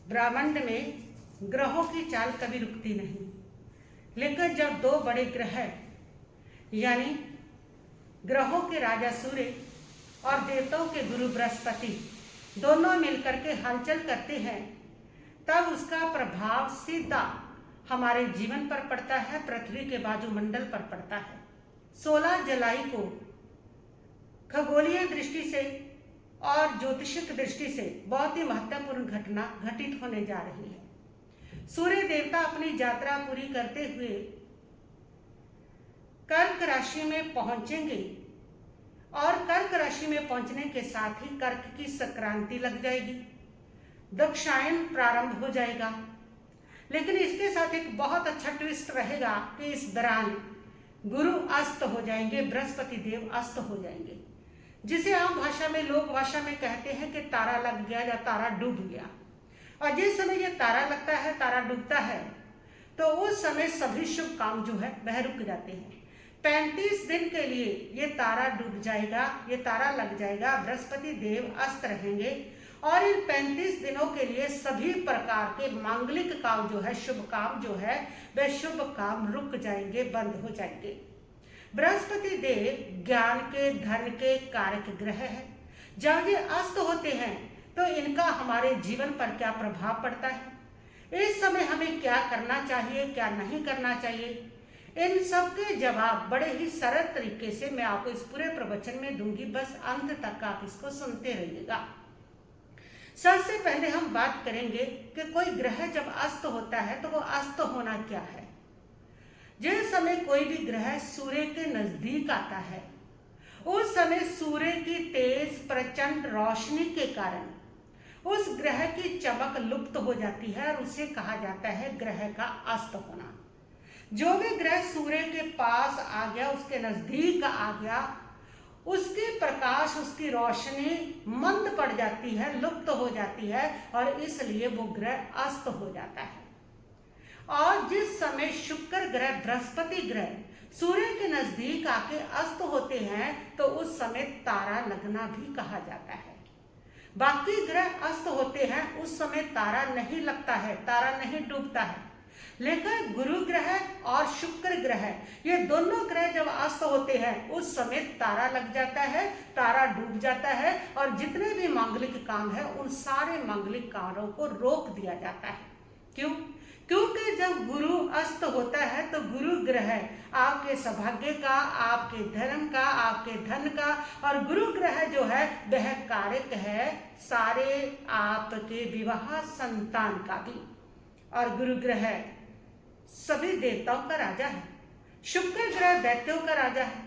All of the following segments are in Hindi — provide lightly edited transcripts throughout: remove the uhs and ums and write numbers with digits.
ब्रह्मांड में ग्रहों की चाल कभी रुकती नहीं, लेकिन जब दो बड़े ग्रह यानी ग्रहों के राजा सूर्य और देवताओं के गुरु बृहस्पति दोनों मिलकर के हलचल करते हैं, तब उसका प्रभाव सीधा हमारे जीवन पर पड़ता है, पृथ्वी के वायुमंडल पर पड़ता है। 16 जुलाई को खगोलीय दृष्टि से और ज्योतिषिक दृष्टि से बहुत ही महत्वपूर्ण घटना घटित होने जा रही है। सूर्य देवता अपनी यात्रा पूरी करते हुए कर्क राशि में पहुंचेंगे और कर्क राशि में पहुंचने के साथ ही कर्क की संक्रांति लग जाएगी, दक्षायन प्रारंभ हो जाएगा। लेकिन इसके साथ एक बहुत अच्छा ट्विस्ट रहेगा कि इस दौरान गुरु अस्त हो जाएंगे, बृहस्पति देव अस्त हो जाएंगे, जिसे आम भाषा में लोक भाषा में कहते हैं कि तारा लग गया या तारा डूब गया। और जिस समय ये तारा लगता है, तारा डूबता है, तो उस समय सभी शुभ काम जो है वह रुक जाते हैं। 35 दिन के लिए ये तारा डूब जाएगा, ये तारा लग जाएगा, बृहस्पति देव अस्त रहेंगे और इन 35 दिनों के लिए सभी प्रकार के मांगलिक काम जो है, शुभ काम जो है, वह शुभ काम रुक जाएंगे, बंद हो जाएंगे। बृहस्पति देव ज्ञान के, धन के कारक ग्रह है। जब ये अस्त होते हैं तो इनका हमारे जीवन पर क्या प्रभाव पड़ता है, इस समय हमें क्या करना चाहिए, क्या नहीं करना चाहिए, इन सब के जवाब बड़े ही सरल तरीके से मैं आपको इस पूरे प्रवचन में दूंगी। बस अंत तक आप इसको सुनते रहिएगा। सबसे पहले हम बात करेंगे कि कोई ग्रह जब अस्त होता है तो वो अस्त होना क्या है। जिस समय कोई भी ग्रह सूर्य के नजदीक आता है, उस समय सूर्य की तेज प्रचंड रोशनी के कारण उस ग्रह की चमक लुप्त हो जाती है और उसे कहा जाता है ग्रह का अस्त होना। जो भी ग्रह सूर्य के पास आ गया, उसके नजदीक आ गया, उसकी प्रकाश, उसकी रोशनी मंद पड़ जाती है, लुप्त हो जाती है और इसलिए वो ग्रह अस्त हो जाता है। और जिस समय शुक्र ग्रह, बृहस्पति ग्रह सूर्य के नजदीक आके अस्त होते हैं तो उस समय तारा लगना भी कहा जाता है। बाकी ग्रह अस्त होते हैं, उस समय तारा नहीं लगता है, तारा नहीं डूबता है। लेकिन गुरु ग्रह और शुक्र ग्रह, ये दोनों ग्रह जब अस्त होते हैं उस समय तारा लग जाता है, तारा डूब जाता है और जितने भी मांगलिक काम है उन सारे मांगलिक कार्यों को रोक दिया जाता है। क्यों? क्योंकि जब गुरु अस्त होता है तो गुरु ग्रह आपके सौभाग्य का, आपके धर्म का, आपके धन का, और गुरु ग्रह जो है वह कारक है सारे आपके विवाह संतान का भी। और गुरु ग्रह सभी देवताओं का राजा है, शुक्र ग्रह दैत्यों का राजा है।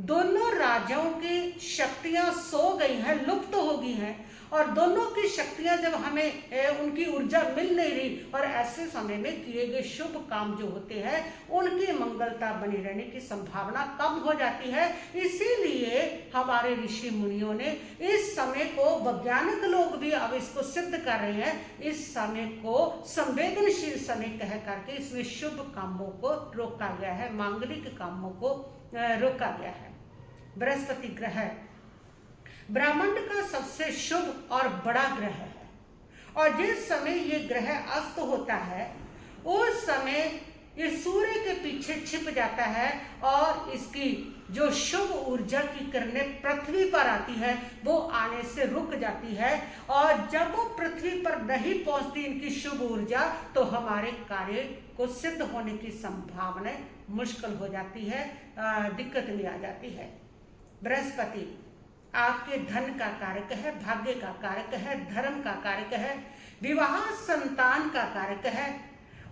दोनों राजाओं की शक्तियां सो गई हैं, लुप्त हो गई हैं, और दोनों की शक्तियां जब हमें उनकी ऊर्जा मिल नहीं रही और ऐसे समय में किए गए शुभ काम जो होते हैं उनकी मंगलता बनी रहने की संभावना कम हो जाती है। इसीलिए हमारे ऋषि मुनियों ने इस समय को, वैज्ञानिक लोग भी अब इसको सिद्ध कर रहे हैं, इस समय को संवेदनशील समय कह करके इसमें शुभ कामों को रोका गया है, मांगलिक कामों को रोका गया है। बृहस्पति ग्रह ब्रह्मांड का सबसे शुभ और बड़ा ग्रह है और जिस समय ये ग्रह अस्त होता है उस समय ये सूर्य के पीछे छिप जाता है और इसकी जो शुभ ऊर्जा की किरणें पृथ्वी पर आती है वो आने से रुक जाती है और जब वो पृथ्वी पर नहीं पहुंचती इनकी शुभ ऊर्जा तो हमारे कार्य को सिद्ध होने की संभावना मुश्किल हो जाती है, दिक्कत में आ जाती है। बृहस्पति आपके धन का कारक है, भाग्य का कारक है, धर्म का कारक है, विवाह संतान का कारक है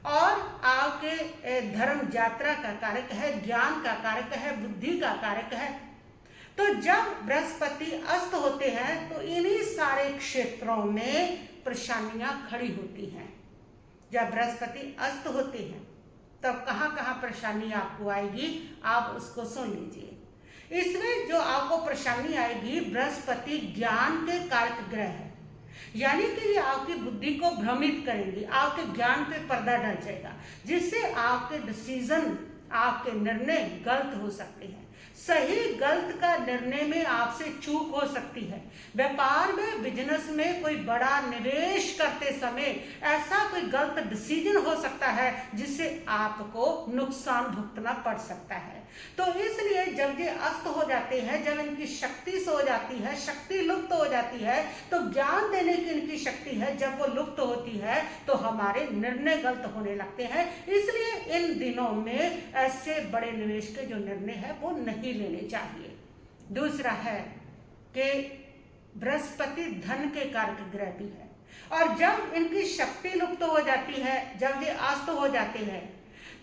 और आपके धर्म यात्रा का कारक है, ज्ञान का कारक है, बुद्धि का कारक है। तो जब बृहस्पति अस्त होते हैं तो इन्हीं सारे क्षेत्रों में परेशानियां खड़ी होती हैं। जब बृहस्पति अस्त होते हैं तब कहाँ कहाँ परेशानी आपको आएगी, आप उसको सुन लीजिए। इसमें जो आपको परेशानी आएगी, बृहस्पति ज्ञान के कारक ग्रह है, यानी कि ये आपकी बुद्धि को भ्रमित करेंगे, आपके ज्ञान पे पर्दा डल जाएगा, जिससे आपके डिसीजन, आपके निर्णय गलत हो सकते हैं। सही गलत का निर्णय में आपसे चूक हो सकती है। व्यापार में, बिजनेस में कोई बड़ा निवेश करते समय ऐसा कोई गलत डिसीजन हो सकता है जिससे आपको नुकसान भुगतना पड़ सकता है। तो इसलिए जब ये अस्त हो जाते हैं, जब इनकी शक्ति सो जाती है, शक्ति लुप्त हो जाती है, तो ज्ञान देने की इनकी शक्ति है, जब वो लुप्त होती है तो हमारे निर्णय गलत होने लगते हैं। इसलिए इन दिनों में ऐसे बड़े निवेश के जो निर्णय है वो नहीं लेने चाहिए। दूसरा है कि बृहस्पति धन के कारक ग्रह भी है, और जब इनकी शक्ति लुप्त हो जाती है, जब ये अस्त हो जाते हैं,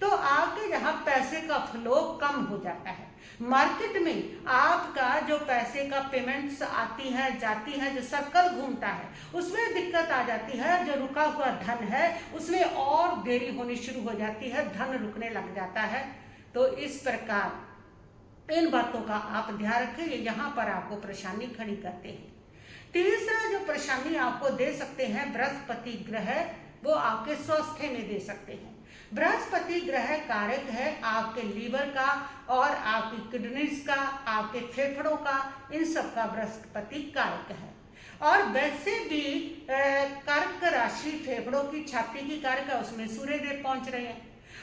तो आपके यहाँ पैसे का फ्लो कम हो जाता है। मार्केट में आपका जो पैसे का पेमेंट्स आती है जाती है, जो सर्कल घूमता है, उसमें दिक्कत आ जाती है। जो रुका हुआ धन है उसमें और देरी होनी शुरू हो जाती है, धन रुकने लग जाता है। तो इस प्रकार इन बातों का आप ध्यान रखें, यहाँ पर आपको परेशानी खड़ी करते हैं। तीसरा जो परेशानी आपको दे सकते हैं बृहस्पति ग्रह, वो आपके स्वास्थ्य में दे सकते हैं। बृहस्पति ग्रह कारक है आपके लीवर का और आपकी किडनीज का, आपके फेफड़ों का, इन सब का बृहस्पति कारक है। और वैसे भी कर्क राशि फेफड़ों की, छाती की कारक है, उसमें सूर्यदेव पहुंच रहे हैं,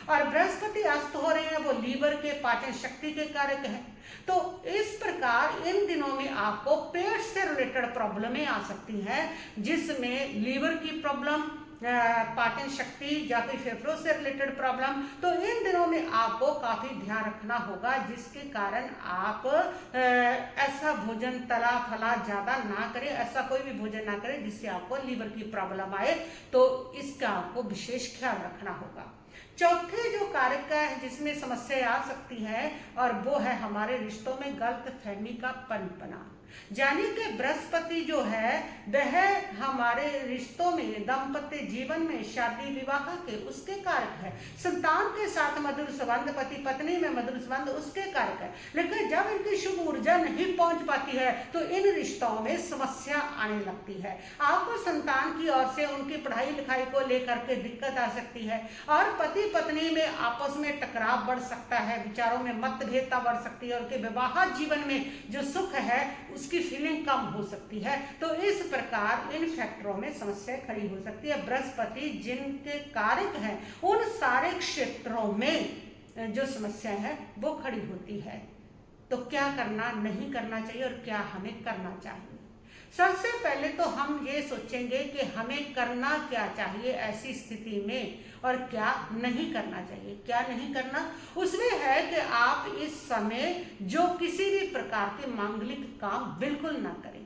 और बृहस्पति अस्त हो रहे हैं, वो लीवर के, पाचन शक्ति के कारक है। तो इस प्रकार इन दिनों में आपको पेट से रिलेटेड प्रॉब्लमें आ सकती हैं, जिसमें लीवर की प्रॉब्लम, पाचन शक्ति या फिर फेफड़ों से रिलेटेड प्रॉब्लम। तो इन दिनों में आपको काफी ध्यान रखना होगा, जिसके कारण आप ऐसा भोजन तला फला ज्यादा ना करें, ऐसा कोई भी भोजन ना करें जिससे आपको लीवर की प्रॉब्लम आए। तो इसका आपको विशेष ख्याल रखना होगा। चौथे जो कारक का है जिसमें समस्या आ सकती है, और वो है हमारे रिश्तों में गलत फहमी का पनपना। यानी कि बृहस्पति जो है वह हमारे रिश्तों में, दाम्पत्य जीवन में, शादी विवाह के उसके कारक है। संतान के साथ मधुर संबंध, पति पत्नी में मधुर संबंध उसके कारक है। लेकिन जब इनकी शुभ ऊर्जा नहीं पहुंच पाती है तो इन रिश्तों में समस्या आने लगती है। आपको संतान की ओर से उनकी पढ़ाई लिखाई को लेकर के दिक्कत आ सकती है, और पति पत्नी में आपस में टकराव बढ़ सकता है, विचारों में मतभेदता बढ़ सकती है, उनके विवाह जीवन में जो सुख है उसकी फीलिंग कम हो सकती है। तो इस प्रकार इन फैक्टरों में समस्या खड़ी हो सकती है। बृहस्पति जिनके कारक हैं उन सारे क्षेत्रों में जो समस्या है वो खड़ी होती है। तो क्या करना नहीं करना चाहिए और क्या हमें करना चाहिए? सबसे पहले तो हम ये सोचेंगे कि हमें करना क्या चाहिए ऐसी स्थिति में, और क्या नहीं करना चाहिए। क्या नहीं करना उसमें है कि आप इस समय जो किसी भी प्रकार के मांगलिक काम बिल्कुल ना करें।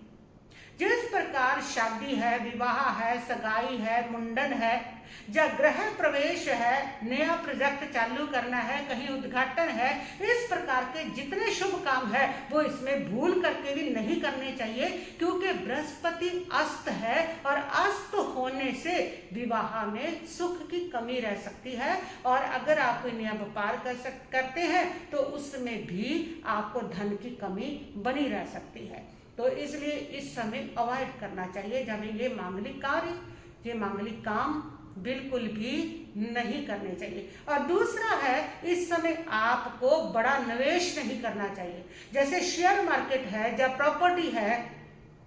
जिस प्रकार शादी है, विवाह है, सगाई है, मुंडन है, या गृह प्रवेश है, नया प्रोजेक्ट चालू करना है, कहीं उद्घाटन है, इस प्रकार के जितने शुभ काम है वो इसमें भूल करके भी नहीं करने चाहिए, क्योंकि बृहस्पति अस्त है, और अस्त होने से विवाह में सुख की कमी रह सकती है। और अगर आप कोई नया व्यापार करते हैं तो उसमें भी आपको धन की कमी बनी रह सकती है। तो इसलिए इस समय अवॉइड करना चाहिए। जब ये मांगलिक कार्य, ये मांगलिक काम बिल्कुल भी नहीं करने चाहिए। और दूसरा है, इस समय आपको बड़ा निवेश नहीं करना चाहिए। जैसे शेयर मार्केट है या प्रॉपर्टी है,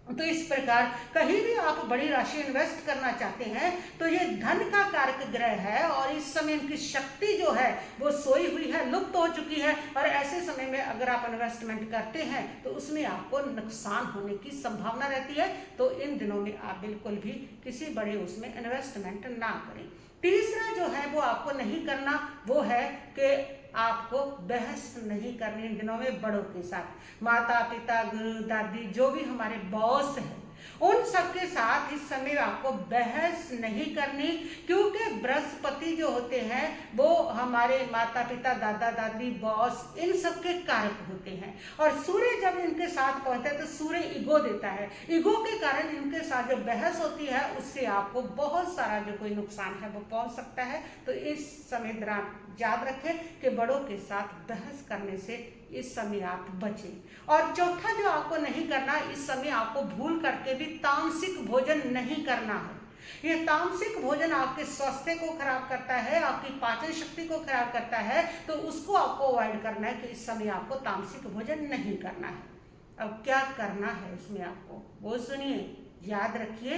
तो इस प्रकार कहीं भी आप बड़ी राशि इन्वेस्ट करना चाहते हैं तो ये धन का कारक ग्रह है, और इस समय इनकी शक्ति जो है वो सोई हुई है, लुप्त हो चुकी है। और ऐसे समय में अगर आप इन्वेस्टमेंट करते हैं तो उसमें आपको नुकसान होने की संभावना रहती है। तो इन दिनों में आप बिल्कुल भी किसी बड़े उसमें इन्वेस्टमेंट ना करें। तीसरा जो है वो आपको नहीं करना, वो है कि आपको बहस नहीं करनी इन दिनों में बड़ों के साथ। माता पिता, गुरु, दादी, जो भी हमारे बॉस हैं उन सबके साथ इस समय आपको बहस नहीं करनी, क्योंकि बृहस्पति जो होते हैं वो हमारे माता पिता, दादा दादी, बॉस, इन सब के कारक होते हैं। और सूर्य जब इनके साथ पहुंचता है तो सूर्य ईगो देता है। ईगो के कारण इनके साथ जो बहस होती है उससे आपको बहुत सारा जो कोई नुकसान है वो पहुंच सकता है। तो इस समय दौरान याद रखें कि बड़ों के साथ बहस करने से इस समय आप बचें। और चौथा जो आपको नहीं करना, इस समय आपको भूल करके भी तामसिक भोजन नहीं करना है। ये तामसिक भोजन आपके स्वास्थ्य को खराब करता है, आपकी पाचन शक्ति को खराब करता है, तो उसको आपको अवॉइड करना है कि इस समय आपको तामसिक भोजन नहीं करना है। अब क्या करना है इसमें आपको वो सुनिए, याद रखिए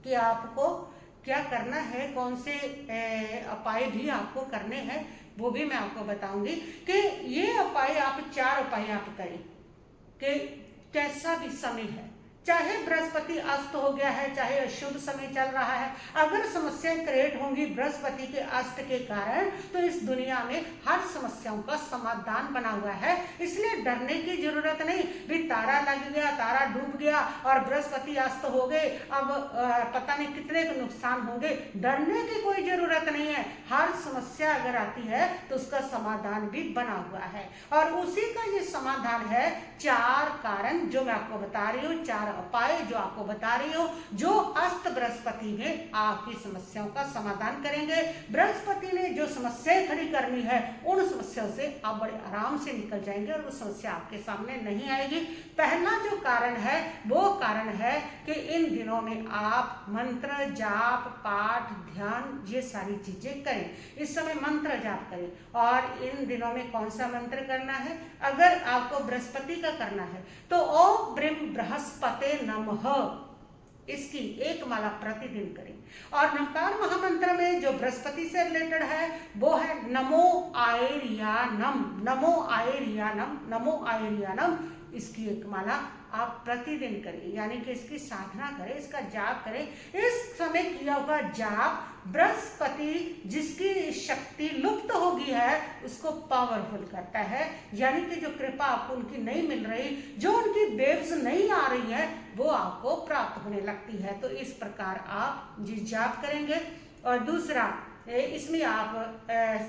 कि आपको क्या करना है, कौन से उपाय भी आपको करने हैं वो भी मैं आपको बताऊंगी कि ये उपाय आप 4 उपाय आप करें कि कैसा भी समय है, चाहे बृहस्पति अस्त हो गया है, चाहे अशुभ समय चल रहा है, अगर समस्याएं क्रिएट होंगी बृहस्पति के अस्त के कारण, तो इस दुनिया में हर समस्याओं का समाधान बना हुआ है। इसलिए डरने की जरूरत नहीं। भी तारा लग गया, तारा डूब गया और बृहस्पति अस्त हो गए, अब पता नहीं कितने के नुकसान होंगे, डरने की कोई जरूरत नहीं है। हर समस्या अगर आती है तो उसका समाधान भी बना हुआ है, और उसी का ये समाधान है 4 कारण जो मैं आपको बता रही हूँ, 4 उपाय जो आपको बता रही हूँ, जो अस्त बृहस्पति में आपकी समस्याओं का समाधान करेंगे। बृहस्पति ने जो समस्याएं खड़ी करनी है उन समस्याओं से आप बड़े आराम से निकल जाएंगे और वो समस्या आपके सामने नहीं आएगी। पहला जो कारण है वो कारण है कि इन दिनों में आप मंत्र जाप पाठ ध्यान ये सारी चीजें करें। इस समय मंत्र जाप करें, और इन दिनों में कौन सा मंत्र करना है, अगर आपको बृहस्पति का करना है तो ओम ब्रीम बृहस्पते नमः, इसकी 1 माला प्रतिदिन करें। और नमकार महामंत्र में जो बृहस्पति से रिलेटेड है वो है नमो आयर्यानम, नमो आयर्यानम, नमो आयर्यानम, इसकी 1 माला आप प्रतिदिन करें, यानी कि इसकी साधना करें, इसका जाप करें। इस समय किया हुआ जाप बृहस्पति जिसकी शक्ति लुप्त हो गई है उसको पावरफुल करता है, यानी कि जो कृपा आपको उनकी नहीं मिल रही, जो उनकी वेव्स नहीं आ रही है वो आपको प्राप्त होने लगती है। तो इस प्रकार आप जी जाप करेंगे। और दूसरा, इसमें आप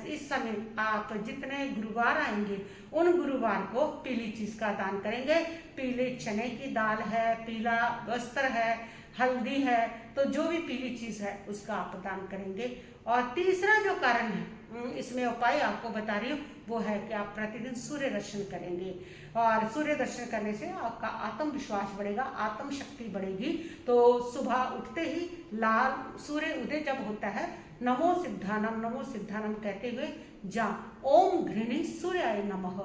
इस समय आप जितने गुरुवार आएंगे उन गुरुवार को पीली चीज का दान करेंगे। पीले चने की दाल है, पीला वस्त्र है, हल्दी है, तो जो भी पीली चीज है उसका आप दान करेंगे। और तीसरा जो कारण है इसमें उपाय आपको बता रही हूँ वो है कि आप प्रतिदिन सूर्य दर्शन करेंगे, और सूर्य दर्शन करने से आपका आत्मविश्वास बढ़ेगा, आत्म शक्ति बढ़ेगी। तो सुबह उठते ही लाल सूर्य उदय जब होता है नमो सिद्धानम कहते हुए जा ओम घृणी सूर्याय नमः,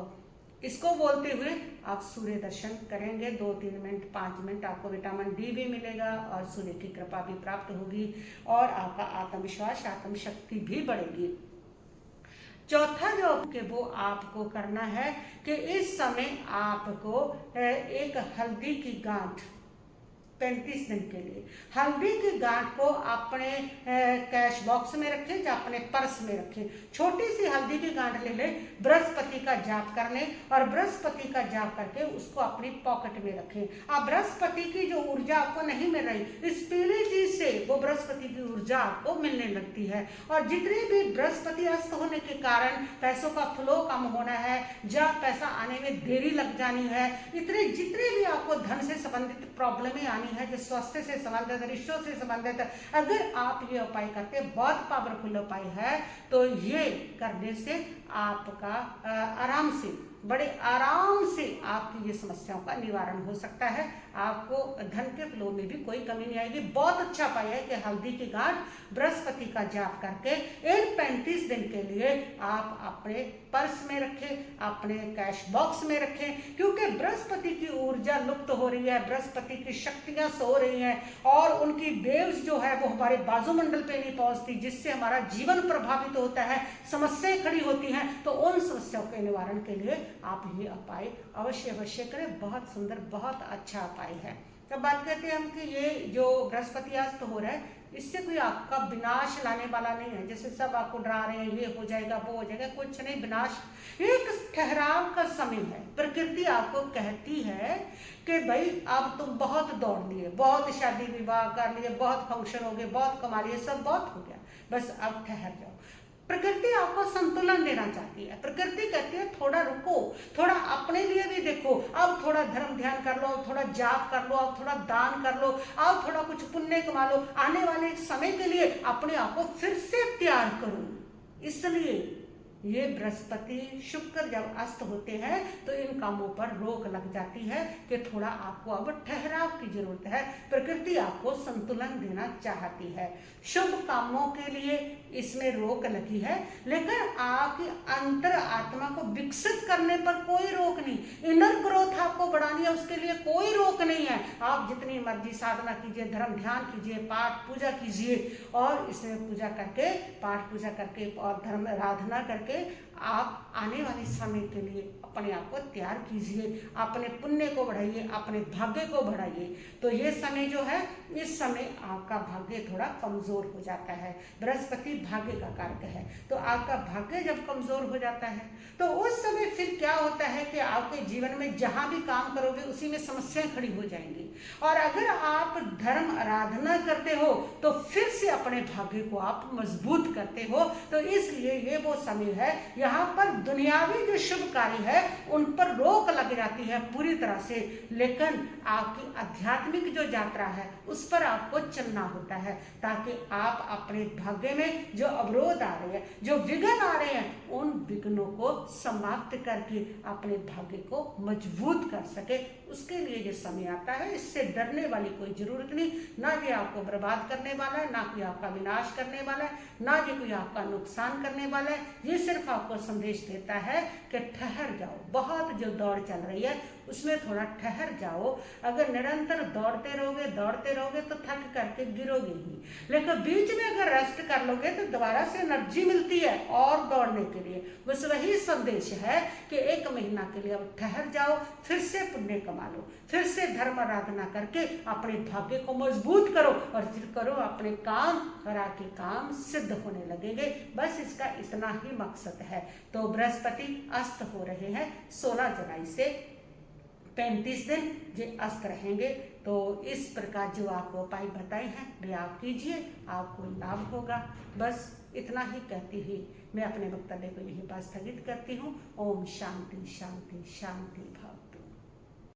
इसको बोलते हुए आप सूर्य दर्शन करेंगे। 2-3 मिनट 5 मिनट आपको विटामिन डी भी मिलेगा और सूर्य की कृपा भी प्राप्त होगी और आपका आत्मविश्वास आत्म शक्ति भी बढ़ेगी। चौथा जो कि वो आपको करना है कि इस समय आपको एक हल्दी की गांठ 35 दिन के लिए हल्दी की गांठ को अपने कैश बॉक्स में रखें या अपने पर्स में रखें। छोटी सी हल्दी की गांठ ले लें, बृहस्पति का जाप कर लें और बृहस्पति का जाप करके उसको अपनी पॉकेट में रखें। अब बृहस्पति की जो ऊर्जा आपको नहीं मिल रही, इस पीली चीज से वो बृहस्पति की ऊर्जा आपको मिलने लगती है। और जितनी भी बृहस्पति अस्त होने के कारण पैसों का फ्लो कम होना है या पैसा आने में देरी लग जानी है, इतने जितने भी आपको धन से संबंधित प्रॉब्लमें आनी है, जो स्वास्थ्य से संबंधित, रिश्तों से संबंधित, अगर आप ये उपाय करते हैं, बहुत पावरफुल उपाय है, तो ये करने से आपका आराम से, बड़े आराम से आपकी ये समस्याओं का निवारण हो सकता है। आपको धन के फ्लो में भी कोई कमी नहीं आएगी। बहुत अच्छा उपाय है कि हल्दी की गांठ बृहस्पति का जाप करके इन 35 दिन के लिए आप अपने पर्स में रखें, अपने कैश बॉक्स में रखें, क्योंकि बृहस्पति की ऊर्जा लुप्त हो रही है, बृहस्पति की शक्तियां सो रही हैं और उनकी वेव्स जो है वो हमारे बाजूमंडल पे नहीं पहुंचती, जिससे हमारा जीवन प्रभावित होता है, समस्याएं खड़ी होती हैं। तो उन समस्याओं के निवारण के लिए आप ये उपाय अवश्य करें। बहुत सुंदर, बहुत अच्छा उपाय है। तब बात करते हैं हम कि ये जो बृहस्पति अस्त हो रहा है इससे कोई आपका विनाश लाने वाला नहीं है। जैसे सब आपको डरा रहे हैं, ये हो जाएगा वो हो जाएगा, कुछ नहीं। विनाश एक ठहराव का समय है। प्रकृति आपको कहती है कि भाई अब तुम बहुत दौड़ लिए, बहुत शादी विवाह कर लिए, बहुत फंक्शन हो गए, बहुत कमा लिए, सब बहुत हो गया, बस अब ठहर जाओ। प्रकृति आपको संतुलन देना चाहती है। प्रकृति कहती है थोड़ा रुको, थोड़ा अपने लिए भी देखो, अब थोड़ा धर्म ध्यान कर लो, अब थोड़ा जाप कर लो, अब थोड़ा दान कर लो, अब थोड़ा कुछ पुण्य कमा लो, आने वाले समय के लिए अपने आप को फिर से तैयार करो। इसलिए ये बृहस्पति शुक्र जब अस्त होते हैं तो इन कामों पर रोक लग जाती है कि थोड़ा आपको अब ठहराव की जरूरत है। प्रकृति आपको संतुलन देना चाहती है। शुभ कामों के लिए इसमें रोक लगी है, लेकिन आपकी अंतर आत्मा को विकसित करने पर कोई रोक नहीं। इनर ग्रोथ आपको बढ़ानी है, उसके लिए कोई रोक नहीं है। आप जितनी मर्जी साधना कीजिए, धर्म ध्यान कीजिए, पाठ पूजा कीजिए, और इसमें पूजा करके, पाठ पूजा करके और धर्म आराधना करके आप आने वाले समय के लिए अपने आप को तैयार कीजिए, अपने पुण्य को बढ़ाइए, अपने भाग्य को बढ़ाइए। तो ये समय जो है, इस समय आपका भाग्य थोड़ा कमजोर हो जाता है। बृहस्पति भाग्य का कारक है, तो आपका भाग्य जब कमजोर हो जाता है तो उस समय फिर क्या होता है कि आपके जीवन में जहां भी काम करोगे उसी में समस्याएं खड़ी हो जाएंगी। और अगर आप धर्म आराधना करते हो तो फिर से अपने भाग्य को आप मजबूत करते हो। तो इसलिए ये वो समय है, यहाँ पर दुनियावी जो शुभ कार्य है उन पर रोक लग जाती है पूरी तरह से, लेकिन आपकी आध्यात्मिक जो यात्रा है उस पर आपको चलना होता है, ताकि आप अपने भाग्य में जो अवरोध आ रहे हैं, जो विघ्न आ रहे हैं, उन विघ्नों को समाप्त करके अपने भाग्य को मजबूत कर सके। उसके लिए ये समय आता है। इससे डरने वाली कोई जरूरत नहीं, ना ये आपको बर्बाद करने वाला है, ना कोई आपका विनाश करने वाला है, ना ये कोई आपका नुकसान करने वाला है। ये सिर्फ आपको संदेश देता है कि ठहर जाओ, बहुत जो दौड़ चल रही है उसमें थोड़ा ठहर जाओ। अगर निरंतर दौड़ते रहोगे तो थक करके गिरोगे ही, लेकिन बीच में अगर रेस्ट कर लोगे तो दोबारा से एनर्जी मिलती है और दौड़ने के लिए। बस वही संदेश है कि 1 महीना के लिए अब ठहर जाओ, फिर से पुण्य कमा लो, फिर से धर्म आराधना करके अपने भाग्य को मजबूत करो, और फिर करो अपने काम, और आपके काम सिद्ध होने लगेंगे। बस इसका इतना ही मकसद है। तो बृहस्पति अस्त हो रहे हैं 16 जुलाई से 35 दिन ये अस्त रहेंगे। तो इस प्रकार जो आपको उपाय बताए हैं वे आप कीजिए, आपको लाभ होगा। बस इतना ही कहती हुई मैं अपने वक्तव्य को यही बात स्थगित करती हूँ। ओम शांति शांति शांति भाव।